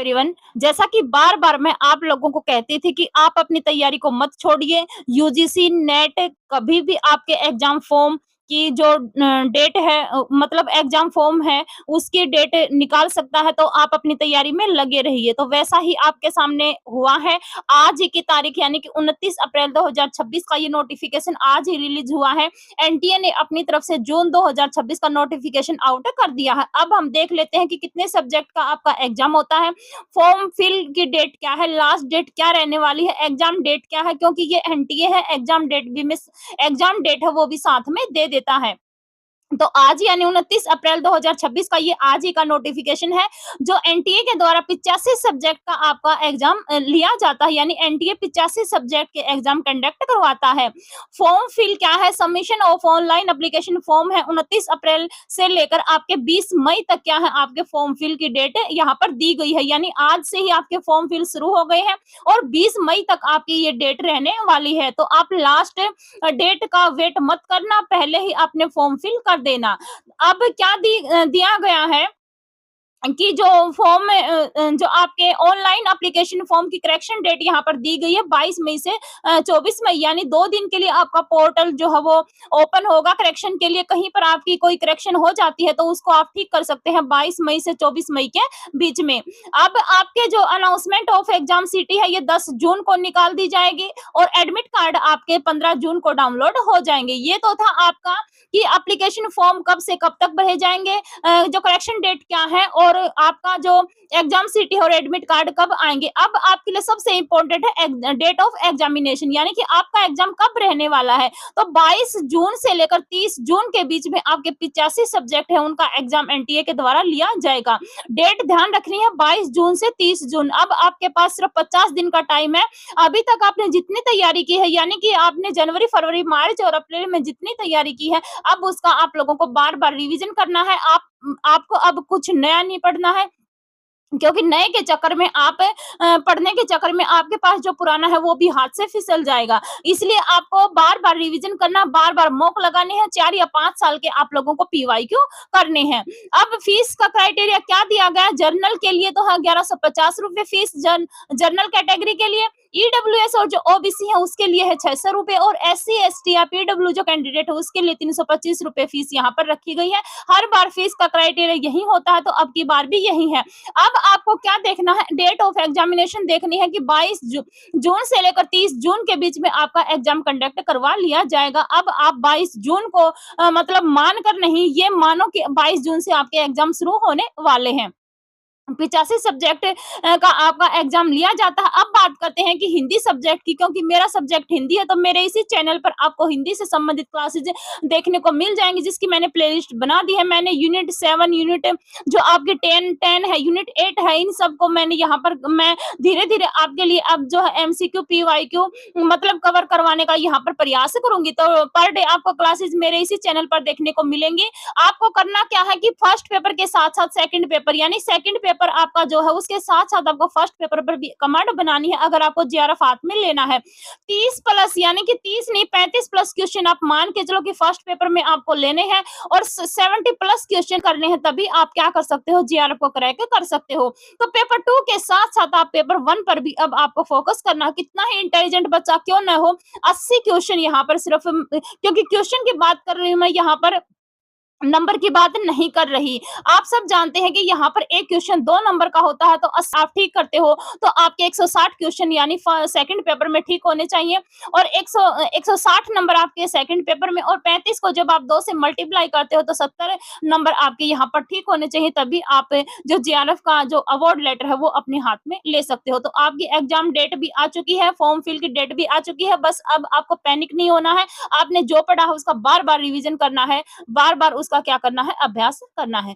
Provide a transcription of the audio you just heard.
Everyone. जैसा कि बार-बार मैं आप लोगों को कहती थी कि आप अपनी तैयारी को मत छोड़िए। यूजीसी नेट कभी भी आपके एग्ज़ाम फॉर्म की जो डेट है मतलब एग्ज़ाम फॉर्म है, उसकी डेट निकाल सकता है, तो आप अपनी तैयारी में लगे रहिए। तो वैसा ही आपके सामने हुआ है। आज ही की तारीख यानी कि 29 अप्रैल 2026 का ये नोटिफ़िकेशन आज ही रिलीज़ हुआ है। एनटीए ने अपनी तरफ से जून 2026 का नोटिफिकेशन आउट कर दिया है। अब हम देख लेते हैं कि कितने सब्जेक्ट का आपका एग्जाम होता है, फॉर्म फिल की डेट क्या है, लास्ट डेट क्या रहने वाली है, एग्जाम डेट क्या है, क्योंकि ये एनटीए है, एग्जाम डेट है वो भी साथ में दे देता है। तो आज यानी 29 अप्रैल 2026 का ये आज ही का नोटिफिकेशन है, जो एनटीए के द्वारा 85 सब्जेक्ट का आपका एग्जाम लिया जाता है, यानी एनटीए 85 सब्जेक्ट के एग्जाम कंडक्ट करवाता है। फॉर्म फिल क्या है, submission of online application form है 29 अप्रैल से लेकर आपके 20 मई तक क्या है, आपके फॉर्म फिल की डेट यहाँ पर दी गई है, यानी आज से ही आपके फॉर्म फिल शुरू हो गए हैं और 20 मई तक आपकी ये डेट रहने वाली है। तो आप लास्ट डेट का वेट मत करना, पहले ही अपने फॉर्म फिल कर देना। अब क्या दिया गया है कि जो फॉर्म में जो आपके ऑनलाइन एप्लीकेशन फॉर्म की करेक्शन डेट यहाँ पर दी गई है 22 मई से 24 मई, यानी 2 दिन के लिए आपका पोर्टल जो है वो ओपन होगा करेक्शन के लिए। कहीं पर आपकी कोई करेक्शन हो जाती है तो उसको आप ठीक कर सकते हैं 22 मई से 24 मई के बीच में। अब आपके जो अनाउंसमेंट ऑफ एग्जाम सिटी है ये 10 जून को निकाल दी जाएगी और एडमिट कार्ड आपके 15 जून को डाउनलोड हो जाएंगे। ये तो था आपका कि एप्लीकेशन फॉर्म कब से कब तक भरे जाएंगे, जो करेक्शन डेट क्या है और आपका जो एग्जाम सिटी और एडमिट कार्ड कब आएंगे। अब आपके लिए सबसे इंपॉर्टेंट है डेट ऑफ एग्जामिनेशन, यानी कि आपका एग्जाम कब रहने वाला है। तो 22 जून से लेकर 30 जून के बीच में आपके 85 सब्जेक्ट है उनका एग्जाम एनटीए के द्वारा लिया जाएगा। डेट ध्यान रखनी है 22 जून से 30 जून। अब आपके पास सिर्फ 50 दिन का टाइम है। अभी तक आपने जितनी तैयारी की है, यानी कि आपने जनवरी, फरवरी, मार्च और अप्रैल में जितनी तैयारी की है, अब उसका आप लोगों को बार-बार रिवीजन करना है। आपको अब कुछ नया नहीं पढ़ना है, क्योंकि नए के चक्कर में आप पढ़ने के चक्कर में आपके पास जो पुराना है वो भी हाथ से फिसल जाएगा। इसलिए आपको बार-बार रिवीजन करना, बार-बार मॉक लगाने हैं। 4 या 5 साल के आप लोगों को पीवाईक्यू करने हैं। अब फीस का क्राइटेरिया क्या दिया गया है, जर्नल के लिए तो है 1150 रुपए फीस, जनरल कैटेगरी के लिए। ईडब्ल्यूएस और जो ओबीसी है उसके लिए है 600 रुपए और एससी, एसटी या पीडब्ल्यू जो कैंडिडेट है उसके लिए 325 रुपए फीस यहाँ पर रखी गई है। हर बार फीस का क्राइटेरिया यही होता है, तो अब की बार भी यही है। अब आपको क्या देखना है, डेट ऑफ एग्जामिनेशन देखनी है कि 22 जून से लेकर 30 जून के बीच में आपका एग्जाम कंडक्ट करवा लिया जाएगा। अब आप 22 जून को मतलब मान कर नहीं, ये मानो कि 22 जून से आपके एग्जाम शुरू होने वाले हैं। 85 सब्जेक्ट का आपका एग्जाम लिया जाता है। अब बात करते हैं कि हिंदी सब्जेक्ट की, क्योंकि मेरा सब्जेक्ट हिंदी है, तो मेरे इसी चैनल पर आपको हिंदी से संबंधित क्लासेज देखने को मिल जाएंगी, जिसकी मैंने प्लेलिस्ट बना दी है। मैंने यूनिट 7, यूनिट जो आपकी 10 है, यूनिट 8 है, इन सबको मैंने यहाँ पर मैं धीरे-धीरे आपके लिए अब जो है एमसीक्यू, पीवाईक्यू मतलब कवर करवाने का यहाँ पर प्रयास करूंगी। तो पर डे आपको क्लासेज मेरे इसी चैनल पर देखने को मिलेंगी। आपको करना क्या है कि फर्स्ट पेपर के साथ-साथ सेकंड पेपर, यानी सेकंड पेपर आपका जो है उसके साथ-साथ आपको फर्स्ट पेपर पर भी कमांड बनानी है, अगर आपको जीआरएफ हाथ में लेना है। 30 प्लस यानी कि 30 नहीं 35 प्लस क्वेश्चन आप मान के चलो कि फर्स्ट पेपर में आपको लेने हैं और 70 प्लस क्वेश्चन करने हैं, तभी आप क्या कर सकते हो, जीआरएफ को क्रैक कर सकते हो। तो पेपर 2 के साथ-साथ आप पेपर 1 पर भी अब आपको फोकस करना है। कितना ही इंटेलिजेंट बच्चा क्यों ना हो, 80 क्वेश्चन यहाँ पर सिर्फ क्योंकि क्वेश्चन की बात कर रही हूँ मैं, यहाँ पर नंबर की बात नहीं कर रही। आप सब जानते हैं कि यहाँ पर एक क्वेश्चन 2 नंबर का होता है, तो आप ठीक करते हो तो आपके 160 क्वेश्चन यानी सेकंड पेपर में ठीक होने चाहिए और 160 नंबर आपके सेकंड पेपर में, और 35 को जब आप 2 से मल्टीप्लाई करते हो तो 70 नंबर आपके यहाँ पर ठीक होने चाहिए, तभी आप जो जीआरएफ का जो अवार्ड लेटर है वो अपने हाथ में ले सकते हो। तो आपकी एग्जाम डेट भी आ चुकी है, फॉर्म फिल की डेट भी आ चुकी है। बस अब आपको पैनिक नहीं होना है, आपने जो पढ़ा है उसका बार-बार रिवीजन करना है, बार-बार उसका क्या करना है, अभ्यास करना है।